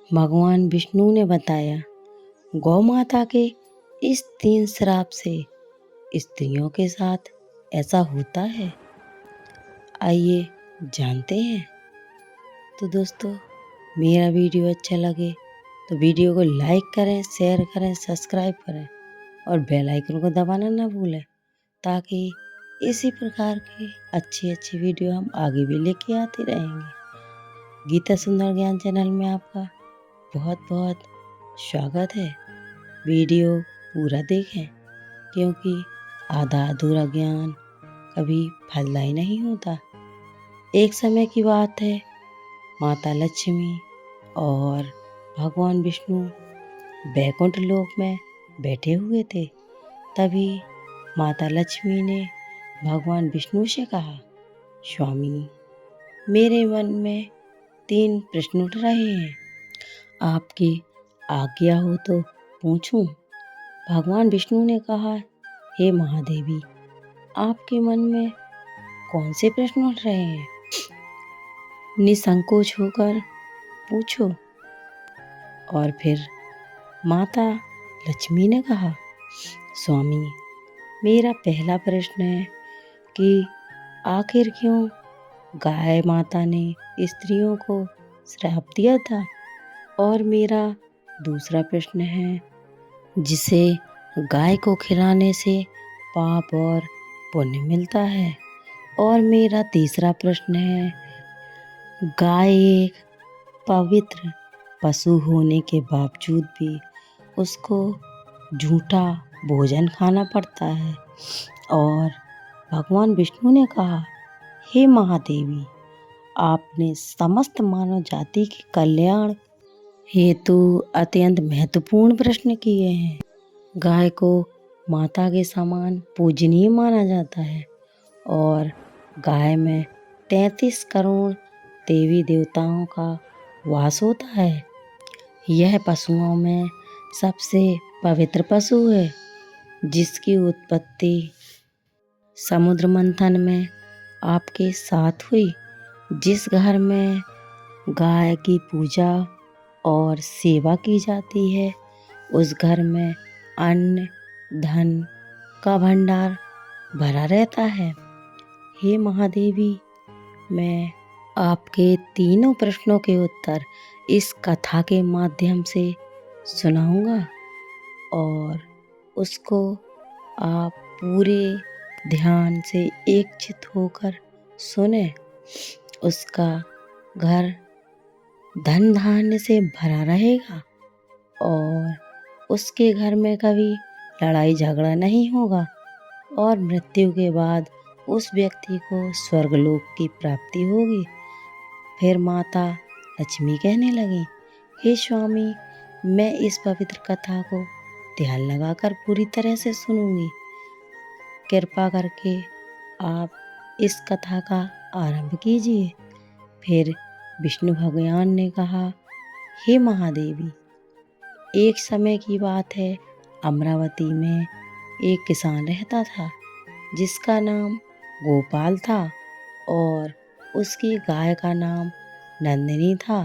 भगवान विष्णु ने बताया, गौ माता के इस 3 श्राप से स्त्रियों के साथ ऐसा होता है। आइए जानते हैं। तो दोस्तों, मेरा वीडियो अच्छा लगे तो वीडियो को लाइक करें, शेयर करें, सब्सक्राइब करें और बेल आइकन को दबाना ना भूलें, ताकि इसी प्रकार के अच्छे वीडियो हम आगे भी लेके आते रहेंगे। गीता सुंदर ज्ञान चैनल में आपका बहुत स्वागत है। वीडियो पूरा देखें, क्योंकि आधा अधूरा ज्ञान कभी फलदायी नहीं होता। एक समय की बात है, माता लक्ष्मी और भगवान विष्णु वैकुंठ लोक में बैठे हुए थे। तभी माता लक्ष्मी ने भगवान विष्णु से कहा, स्वामी, मेरे मन में 3 प्रश्न उठ रहे हैं, आपकी आज्ञा हो तो पूछूं? भगवान विष्णु ने कहा, हे महादेवी, आपके मन में कौन से प्रश्न उठ रहे हैं? निसंकोच होकर पूछो। और फिर माता लक्ष्मी ने कहा, स्वामी, मेरा पहला प्रश्न है कि आखिर क्यों गाय माता ने स्त्रियों को श्राप दिया था? और मेरा दूसरा प्रश्न है, जिसे गाय को खिलाने से पाप और पुण्य मिलता है। और मेरा तीसरा प्रश्न है, गाय एक पवित्र पशु होने के बावजूद भी उसको झूठा भोजन खाना पड़ता है। और भगवान विष्णु ने कहा, हे महादेवी, आपने समस्त मानव जाति के कल्याण हेतु अत्यंत महत्वपूर्ण प्रश्न किए हैं। गाय को माता के समान पूजनीय माना जाता है और गाय में 33 करोड़ देवी देवताओं का वास होता है। यह पशुओं में सबसे पवित्र पशु है, जिसकी उत्पत्ति समुद्र मंथन में आपके साथ हुई। जिस घर में गाय की पूजा और सेवा की जाती है, उस घर में अन्न धन का भंडार भरा रहता है। हे महादेवी, मैं आपके तीनों प्रश्नों के उत्तर इस कथा के माध्यम से सुनाऊंगा और उसको आप पूरे ध्यान से एकचित्त होकर सुने। उसका घर धन धान्य से भरा रहेगा और उसके घर में कभी लड़ाई झगड़ा नहीं होगा और मृत्यु के बाद उस व्यक्ति को स्वर्गलोक की प्राप्ति होगी। फिर माता लक्ष्मी कहने लगी, हे स्वामी, मैं इस पवित्र कथा को ध्यान लगाकर पूरी तरह से सुनूंगी। कृपा करके आप इस कथा का आरंभ कीजिए। फिर विष्णु भगवान ने कहा, हे महादेवी, एक समय की बात है, अमरावती में एक किसान रहता था, जिसका नाम गोपाल था और उसकी गाय का नाम नंदिनी था।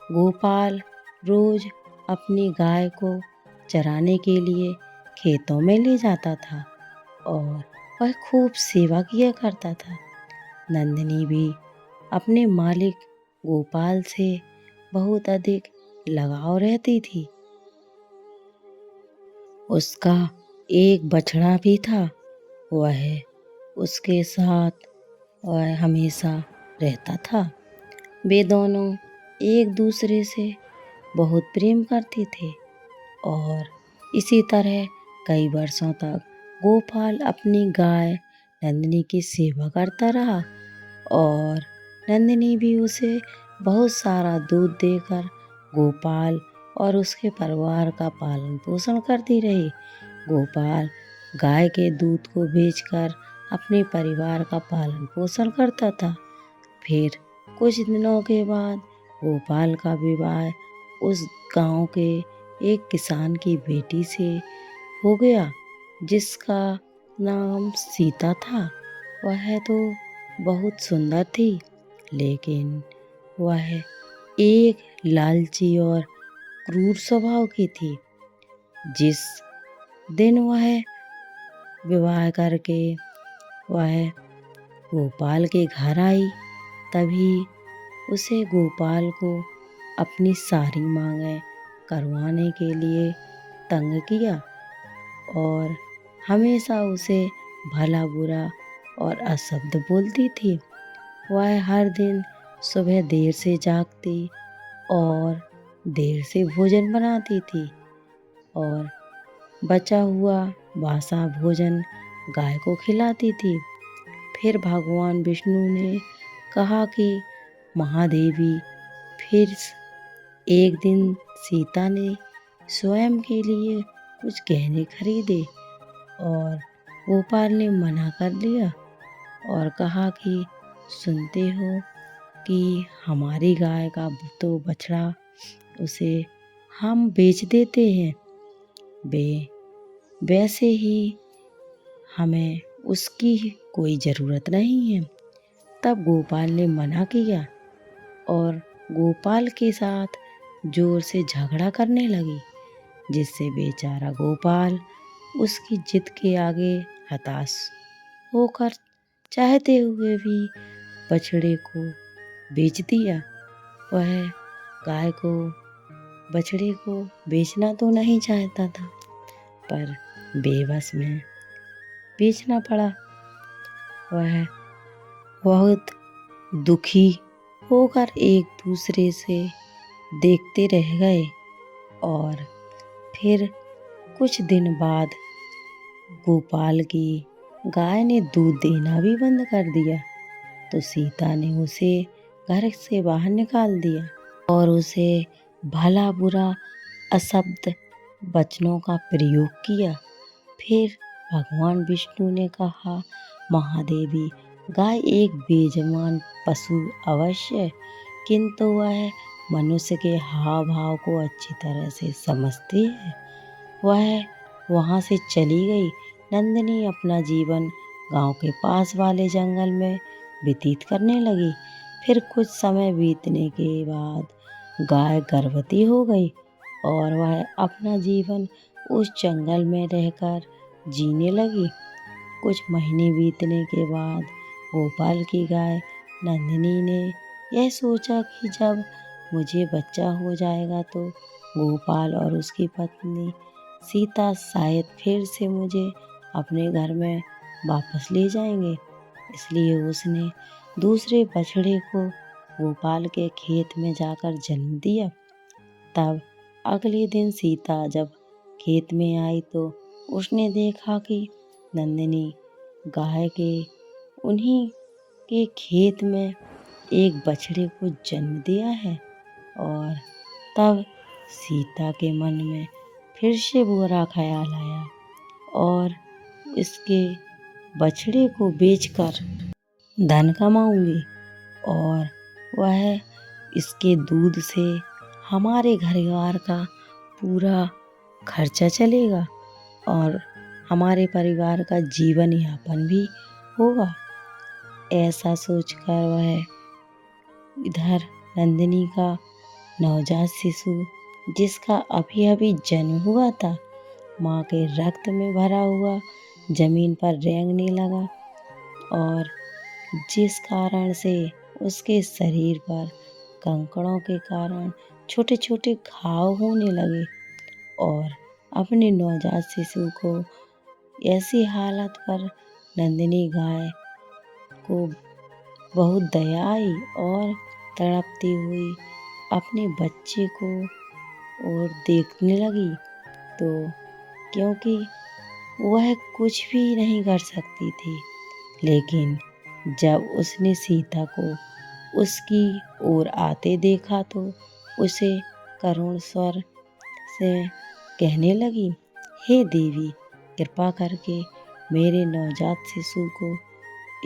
गोपाल रोज अपनी गाय को चराने के लिए खेतों में ले जाता था और वह खूब सेवा किया करता था। नंदिनी भी अपने मालिक गोपाल से बहुत अधिक लगाव रहती थी। उसका एक बछड़ा भी था, वह उसके साथ वह हमेशा रहता था। वे दोनों एक दूसरे से बहुत प्रेम करते थे और इसी तरह कई वर्षों तक गोपाल अपनी गाय नंदिनी की सेवा करता रहा और नंदिनी भी उसे बहुत सारा दूध देकर गोपाल और उसके परिवार का पालन पोषण करती रही। गोपाल गाय के दूध को बेचकर अपने परिवार का पालन पोषण करता था। फिर कुछ दिनों के बाद गोपाल का विवाह उस गांव के एक किसान की बेटी से हो गया, जिसका नाम सीता था। वह तो बहुत सुंदर थी, लेकिन वह एक लालची और क्रूर स्वभाव की थी। जिस दिन वह विवाह करके वह गोपाल के घर आई, तभी उसे गोपाल को अपनी सारी मांगें करवाने के लिए तंग किया और हमेशा उसे भला बुरा और अशब्द बोलती थी। वह हर दिन सुबह देर से जागती और देर से भोजन बनाती थी और बचा हुआ बासा भोजन गाय को खिलाती थी। फिर भगवान विष्णु ने कहा कि महादेवी, फिर एक दिन सीता ने स्वयं के लिए कुछ गहने खरीदे और गोपाल ने मना कर दिया और कहा कि सुनते हो कि हमारी गाय का तो बछड़ा उसे हम बेच देते हैं, वैसे ही हमें उसकी कोई ज़रूरत नहीं है। तब गोपाल ने मना किया और गोपाल के साथ जोर से झगड़ा करने लगी, जिससे बेचारा गोपाल उसकी जिद के आगे हताश होकर चाहते हुए भी बछड़े को बेच दिया। वह गाय को बछड़े को बेचना तो नहीं चाहता था, पर बेबस में बेचना पड़ा। वह बहुत दुखी होकर एक दूसरे से देखते रह गए और फिर कुछ दिन बाद गोपाल की गाय ने दूध देना भी बंद कर दिया, तो सीता ने उसे घर से बाहर निकाल दिया और उसे भला बुरा अशब्द वचनों का प्रयोग किया। फिर भगवान विष्णु ने कहा, महादेवी, गाय एक बेईमान पशु अवश्य, किंतु वह मनुष्य के हाव भाव को अच्छी तरह से समझती है। वह वहाँ से चली गई। नंदिनी अपना जीवन गांव के पास वाले जंगल में व्यतीत करने लगी। फिर कुछ समय बीतने के बाद गाय गर्भवती हो गई और वह अपना जीवन उस जंगल में रहकर जीने लगी। कुछ महीने बीतने के बाद गोपाल की गाय नंदिनी ने यह सोचा कि जब मुझे बच्चा हो जाएगा तो गोपाल और उसकी पत्नी सीता शायद फिर से मुझे अपने घर में वापस ले जाएंगे। इसलिए उसने दूसरे बछड़े को गोपाल के खेत में जाकर जन्म दिया। तब अगले दिन सीता जब खेत में आई तो उसने देखा कि नंदिनी गाय के उन्हीं के खेत में एक बछड़े को जन्म दिया है और तब सीता के मन में फिर से बुरा ख्याल आया और इसके बछड़े को बेचकर धन कमाऊंगी और वह इसके दूध से हमारे घरवार का पूरा खर्चा चलेगा और हमारे परिवार का जीवन यापन भी होगा। ऐसा सोचकर वह इधर नंदिनी का नवजात शिशु, जिसका अभी अभी जन्म हुआ था, माँ के रक्त में भरा हुआ जमीन पर रेंगने लगा और जिस कारण से उसके शरीर पर कंकड़ों के कारण छोटे छोटे घाव होने लगे और अपने नवजात शिशु को ऐसी हालत पर नंदिनी गाय को बहुत दया आई और तड़पती हुई अपने बच्चे को और देखने लगी, तो क्योंकि वह कुछ भी नहीं कर सकती थी, लेकिन जब उसने सीता को उसकी ओर आते देखा तो उसे करुण स्वर से कहने लगी, हे देवी, कृपा करके मेरे नवजात शिशु को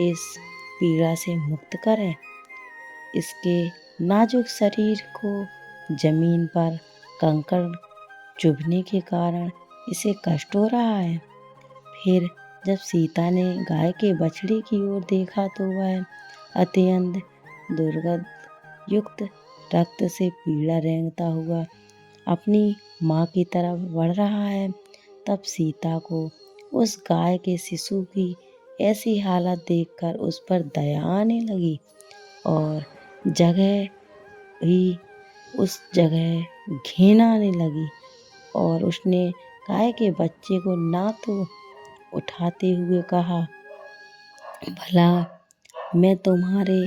इस पीड़ा से मुक्त करें। इसके नाजुक शरीर को जमीन पर कंकड़ चुभने के कारण इसे कष्ट हो रहा है। फिर जब सीता ने गाय के बछड़े की ओर देखा तो वह अत्यंत दुर्गंध युक्त रक्त से पीला रेंगता हुआ अपनी माँ की तरफ बढ़ रहा है, तब सीता को उस गाय के शिशु की ऐसी हालत देखकर उस पर दया आने लगी और उस जगह घिन आने लगी और उसने गाय के बच्चे को ना तो उठाते हुए कहा, भला मैं तुम्हारे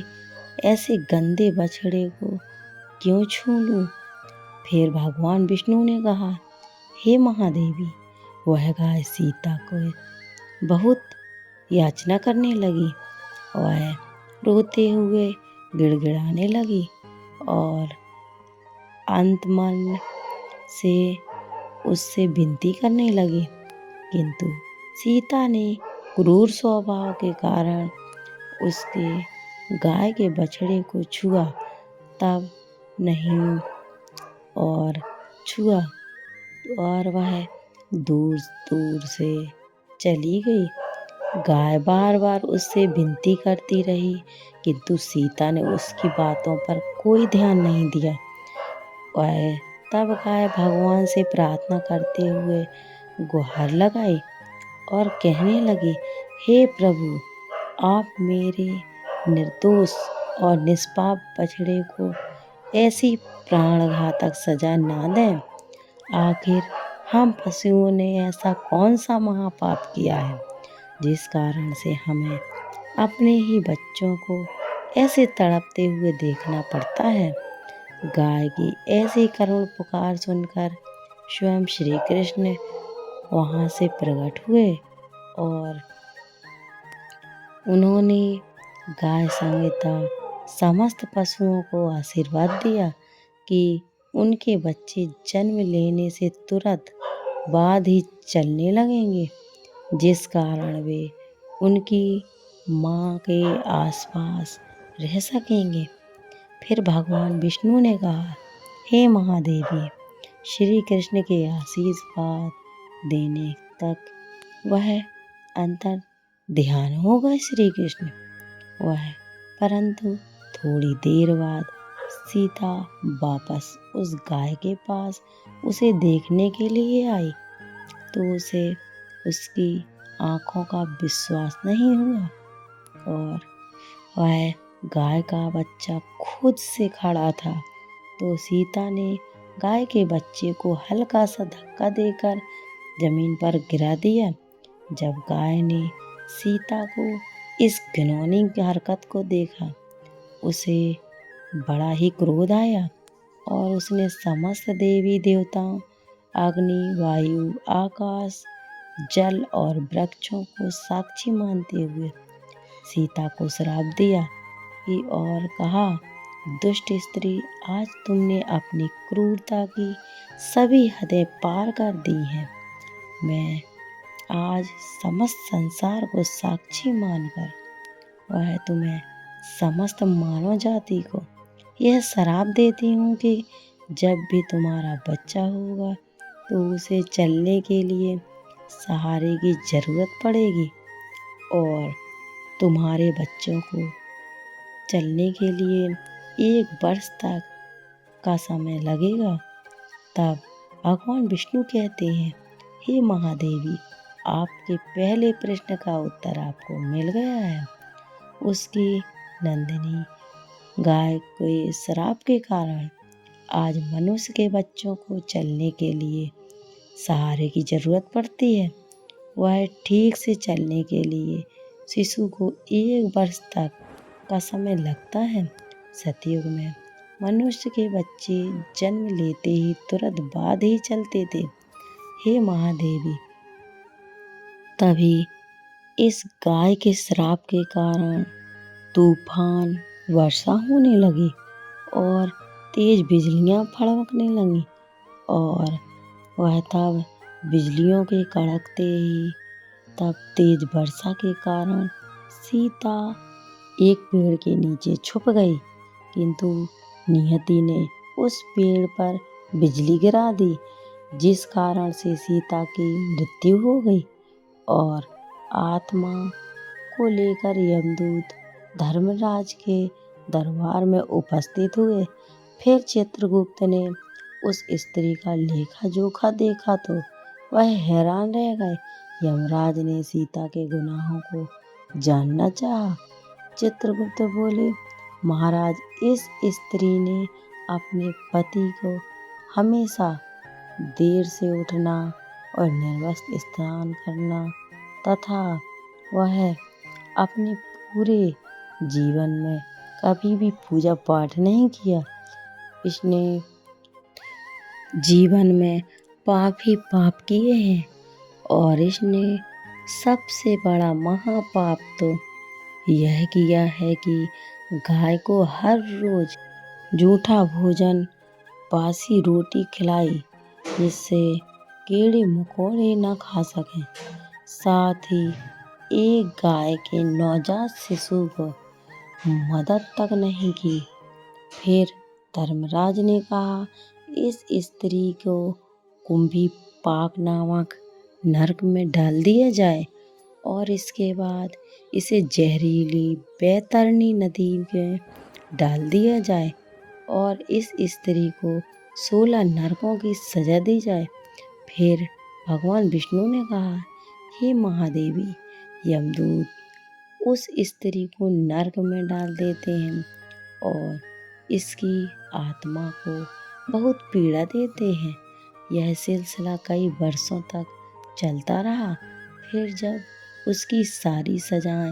ऐसे गंदे बछड़े को क्यों छू लूं। फिर भगवान विष्णु ने कहा, हे महादेवी, वह गाय सीता को बहुत याचना करने लगी। वह रोते हुए गिड़गिड़ाने लगी और अंत मन से उससे विनती करने लगी, किंतु सीता ने क्रूर स्वभाव के कारण उसके गाय के बछड़े को छुआ तब नहीं और छुआ और वह दूर दूर से चली गई। गाय बार बार उससे विनती करती रही, किंतु सीता ने उसकी बातों पर कोई ध्यान नहीं दिया। वह तब गाय भगवान से प्रार्थना करते हुए गुहार लगाई और कहने लगी, हे प्रभु, आप मेरे निर्दोष और निष्पाप बछड़े को ऐसी प्राणघातक सजा ना दें। आखिर हम पशुओं ने ऐसा कौन सा महापाप किया है जिस कारण से हमें अपने ही बच्चों को ऐसे तड़पते हुए देखना पड़ता है। गाय की ऐसी करुण पुकार सुनकर स्वयं श्री कृष्ण वहाँ से प्रकट हुए और उन्होंने गाय समेत समस्त पशुओं को आशीर्वाद दिया कि उनके बच्चे जन्म लेने से तुरंत बाद ही चलने लगेंगे, जिस कारण वे उनकी माँ के आसपास रह सकेंगे। फिर भगवान विष्णु ने कहा, हे महादेवी, श्री कृष्ण के आशीर्वाद देने तक वह अंतर ध्यान हो गए श्री कृष्ण। परंतु थोड़ी देर बाद सीता वापस उस गाय के पास उसे देखने के लिए आई तो उसे उसकी आंखों का विश्वास नहीं हुआ और वह गाय का बच्चा खुद से खड़ा था। तो सीता ने गाय के बच्चे को हल्का सा धक्का देकर जमीन पर गिरा दिया। जब गाय ने सीता को इस घिनौनी हरकत को देखा, उसे बड़ा ही क्रोध आया और उसने समस्त देवी देवताओं, अग्नि, वायु, आकाश, जल और वृक्षों को साक्षी मानते हुए सीता को श्राप दिया और कहा, दुष्ट स्त्री, आज तुमने अपनी क्रूरता की सभी हदें पार कर दी हैं। मैं आज समस्त संसार को साक्षी मानकर वह तुम्हें समस्त मानव जाति को यह श्राप देती हूँ कि जब भी तुम्हारा बच्चा होगा तो उसे चलने के लिए सहारे की जरूरत पड़ेगी और तुम्हारे बच्चों को चलने के लिए 1 वर्ष तक का समय लगेगा। तब भगवान विष्णु कहते हैं, हे महादेवी, आपके पहले प्रश्न का उत्तर आपको मिल गया है। उसकी नंदिनी गाय के श्राप के कारण आज मनुष्य के बच्चों को चलने के लिए सहारे की जरूरत पड़ती है। वह ठीक से चलने के लिए शिशु को 1 वर्ष तक का समय लगता है। सतयुग में मनुष्य के बच्चे जन्म लेते ही तुरंत बाद ही चलते थे। हे महादेवी, तभी इस गाय के श्राप के कारण तूफान, वर्षा होने लगी और तेज बिजलियां फड़कने लगी और वह तब बिजलियों के कड़कते ही तब तेज वर्षा के कारण सीता एक पेड़ के नीचे छुप गई, किंतु नियति ने उस पेड़ पर बिजली गिरा दी, जिस कारण से सीता की मृत्यु हो गई और आत्मा को लेकर यमदूत धर्मराज के दरबार में उपस्थित हुए फिर चित्रगुप्त ने उस स्त्री का लेखा जोखा देखा तो वह हैरान रह गए। यमराज ने सीता के गुनाहों को जानना चाहा। चित्रगुप्त बोले, महाराज, इस स्त्री ने अपने पति को हमेशा देर से उठना और निर्वस्त्र स्नान करना तथा वह अपने पूरे जीवन में कभी भी पूजा पाठ नहीं किया। इसने जीवन में पाप ही पाप किए हैं और इसने सबसे बड़ा महापाप तो यह किया है कि गाय को हर रोज जूठा भोजन, बासी रोटी खिलाई जिससे कीड़े मकोड़े न खा सकें। साथ ही एक गाय के नवजात शिशु को मदद तक नहीं की। फिर धर्मराज ने कहा, इस स्त्री को कुंभी पाक नामक नरक में डाल दिया जाए और इसके बाद इसे जहरीली बैतरणी नदी में डाल दिया जाए और इस स्त्री को 16 नरकों की सजा दी जाए। फिर भगवान विष्णु ने कहा, हे महादेवी, यमदूत उस स्त्री को नरक में डाल देते हैं और इसकी आत्मा को बहुत पीड़ा देते हैं। यह सिलसिला कई वर्षों तक चलता रहा। फिर जब उसकी सारी सजाएं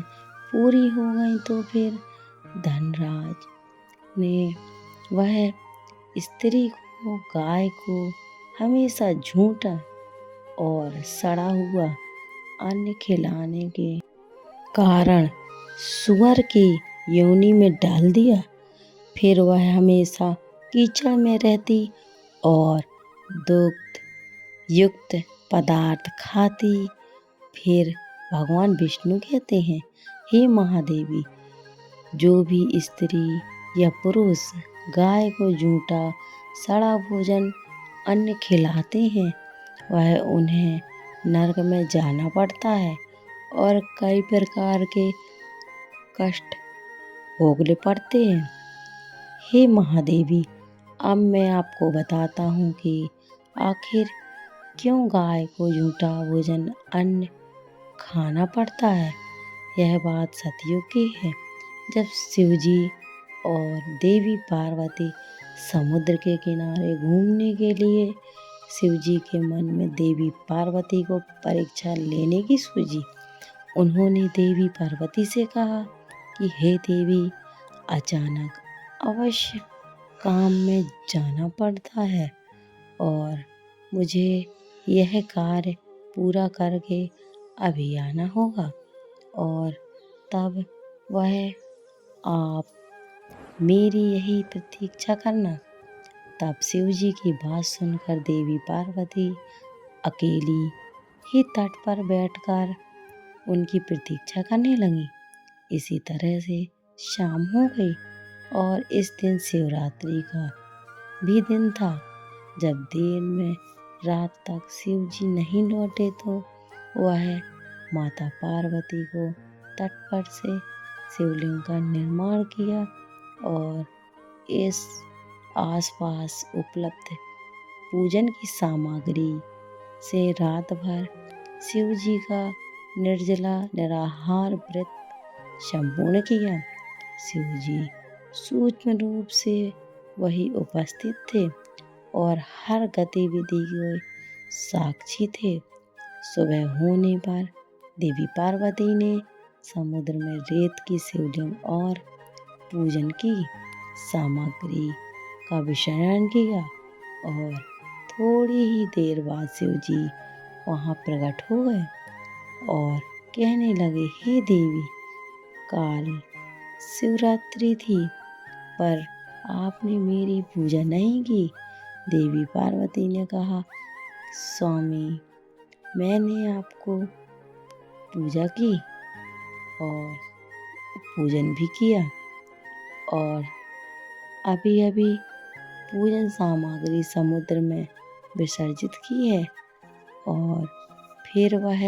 पूरी हो गई तो फिर धनराज ने वह स्त्री को, गाय को हमेशा झूठा और सड़ा हुआ अन्न खिलाने के कारण सुअर की योनि में डाल दिया। फिर वह हमेशा कीचड़ में रहती और दुग्ध युक्त पदार्थ खाती। फिर भगवान विष्णु कहते हैं, हे महादेवी, जो भी स्त्री या पुरुष गाय को झूठा सड़ा भोजन अन्न खिलाते हैं वह उन्हें नरक में जाना पड़ता है और कई प्रकार के कष्ट भोगने पड़ते हैं। हे महादेवी, अब मैं आपको बताता हूँ कि आखिर क्यों गाय को झूठा भोजन अन्न खाना पड़ता है। यह बात सतयुग की है, जब शिवजी और देवी पार्वती समुद्र के किनारे घूमने के लिए शिवजी के मन में देवी पार्वती को परीक्षा लेने की सूझी। उन्होंने देवी पार्वती से कहा कि हे देवी, अचानक अवश्य काम में जाना पड़ता है और मुझे यह कार्य पूरा करके अभी आना होगा और तब वह आप मेरी यही प्रतीक्षा करना। तब शिवजी की बात सुनकर देवी पार्वती अकेली ही तट पर बैठकर उनकी प्रतीक्षा करने लगी। इसी तरह से शाम हो गई और इस दिन शिवरात्रि का भी दिन था। जब देर में रात तक शिवजी नहीं लौटे तो वह माता पार्वती को तट पर से शिवलिंग का निर्माण किया और इस आसपास उपलब्ध पूजन की सामग्री से रात भर शिवजी का निर्जला निराहार व्रत संपूर्ण किया। शिवजी सूक्ष्म रूप से वही उपस्थित थे और हर गतिविधि के साक्षी थे। सुबह होने पर देवी पार्वती ने समुद्र में रेत की शिवलिंग और पूजन की सामग्री का विसर्जन किया और थोड़ी ही देर बाद शिवजी वहाँ प्रकट हो गए और कहने लगे, हे देवी, काल शिवरात्रि थी पर आपने मेरी पूजा नहीं की। देवी पार्वती ने कहा, स्वामी, मैंने आपको पूजा की और पूजन भी किया और अभी अभी पूजन सामग्री समुद्र में विसर्जित की है। और फिर वह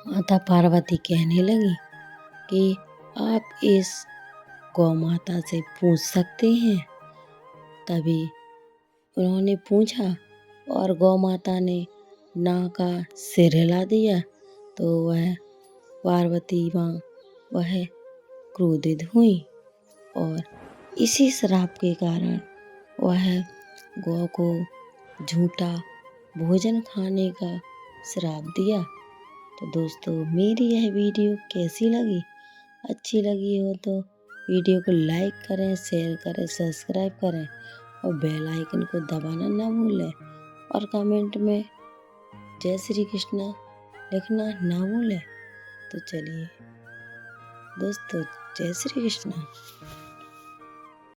माता पार्वती कहने लगी कि आप इस गौ माता से पूछ सकते हैं तभी उन्होंने पूछा और गौ माता ने नाग का सिर हिला दिया तो वह पार्वती माँ वह क्रोधित हुई और इसी श्राप के कारण वह गौ को झूठा भोजन खाने का श्राप दिया। तो दोस्तों मेरी यह वीडियो कैसी लगी? अच्छी लगी हो तो वीडियो को लाइक करें, शेयर करें, सब्सक्राइब करें और बेल आइकन को दबाना ना भूलें और कमेंट में जय श्री कृष्ण लिखना ना भूलें। तो चलिए दोस्तों, जय श्री कृष्ण।